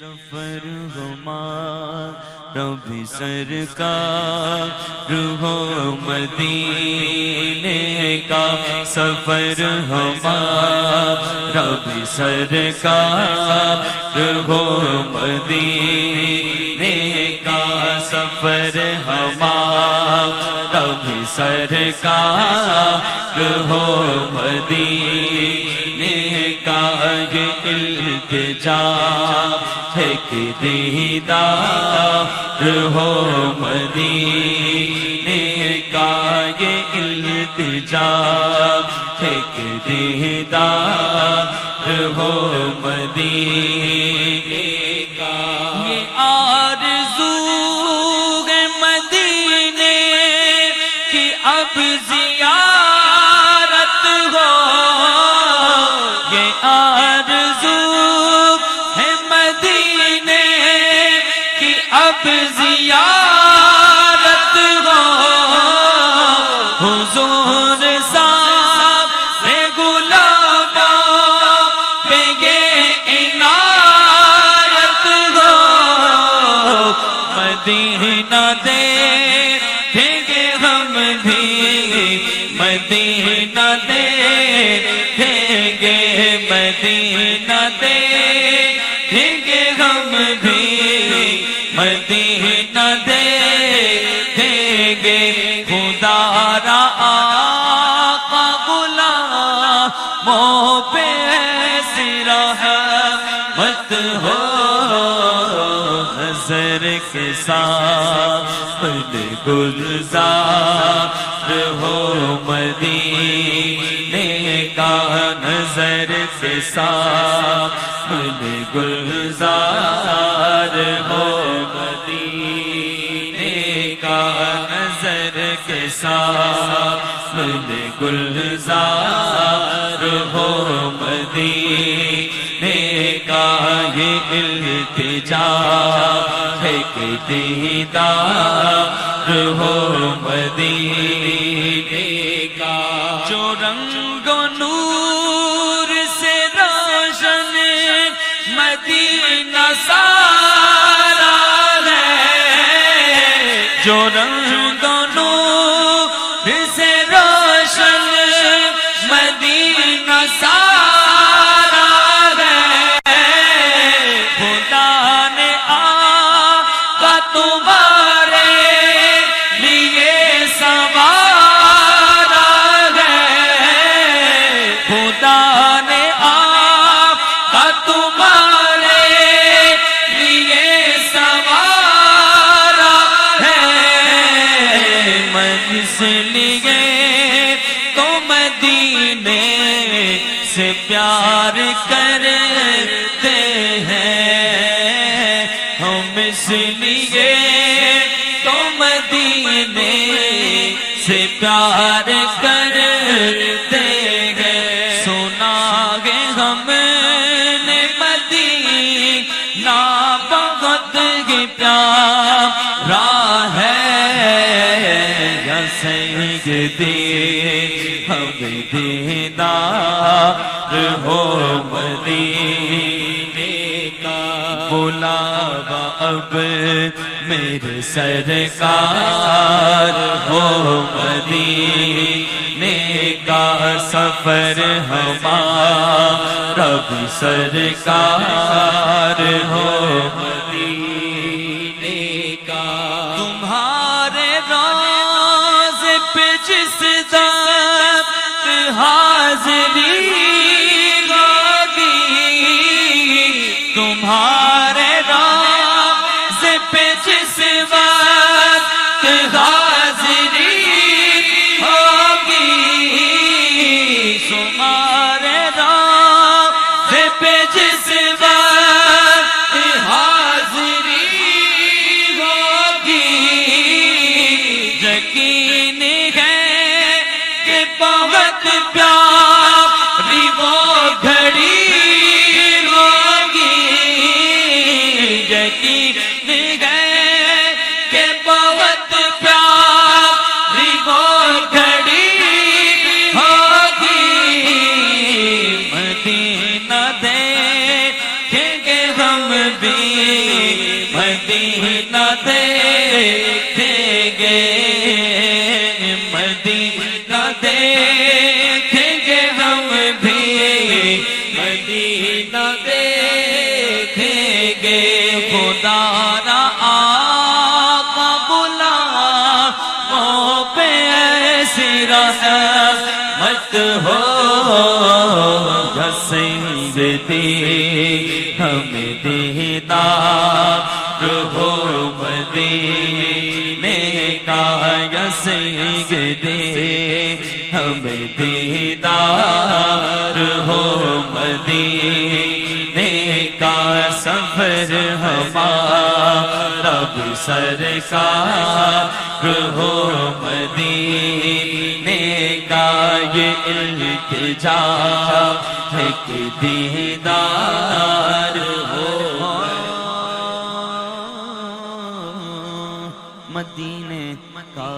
سفر ہمارا بھی سرکار ہو مدینے کا، سفر ہمارا بھی سرکار ہو مدینے کا، سفر ہمارا بھی سرکار ہو مدینے کا، یہ التجا ہے کہ دیدار ہو مدینے کا، یہ التجا ہے کہ دیدار ہو مدینے کا، یہ آرزو ہے مدینے کی اب زیارت ہو، یہ آرزو ہے مدینے کی اب زیارت ہو، حضور صاحب غلاموں پہ یہ عنایت ہو، مدینہ دیکھیں گے ہم بھی، مدینہ دیکھیں گے، مدینہ دیکھیں گے ہم بھی، مدینہ دیکھیں گے، خدا را آقا غلاموں پہ ایسی رحمت ہو، نظر کے ساتھ گلزار ہو مدینے کا، نظر کے ساتھ گلزار ہو مدینے کا، نظر کے ساتھ گلزار ہو مدینے کا، یہ التجا ہے کہ دیدار ہو مدینے کا، جو رنگ و نور سے روشن مدینہ سارا ہے، جو رنگ و نور سے روشن مدینہ سارا ہے، خدا نے آقا تمہارے لیے سنوارا ہے، خدا نے آقا تمہارے لیے سنوارا ہے، میں اس لیے تو مدینے سے پیار کرتے ہیں، ہم اس لیے تو مدینے سے پیار کرتے ہیں، سنا گے ہم نے مدینہ بہت ہی پیارا ہے، یا سیدی ہم دیدار ہو مدینے کا، بلاوا اب میرے سرکار ہو مدینے کا، سفر ہمارا بھی سرکار ہو مدینے کا، تمہارے روضے پہ جس وقت حاضری ہوگی، تمہارے روضے پہ جس وقت حاضری ہوگی، تمہارے روضے پہ جس وقت حاضری ہوگی، یقین ہے کہ بہت پیاری وہ گھڑی ہوگی، یقین ہے کہ بہت پیاری وہ گھڑی ہوگی، مدینہ دیکھیں گے ہم بھی، مدینہ دیکھیں گے مدینہ دیکھیں گے ہم بھی مدینہ دیکھیں گے خدا را آقا غلاموں پہ ایسی رحمت ہو یا سیدی ہمیں دیدار ہو مدینے کا یا سیدی ہمیں دیدار ہو مدینے کا سفر ہمارا بھی سرکار ہو مدینے کا یہ التجا ہے کہ دیدار ہو مدینے کا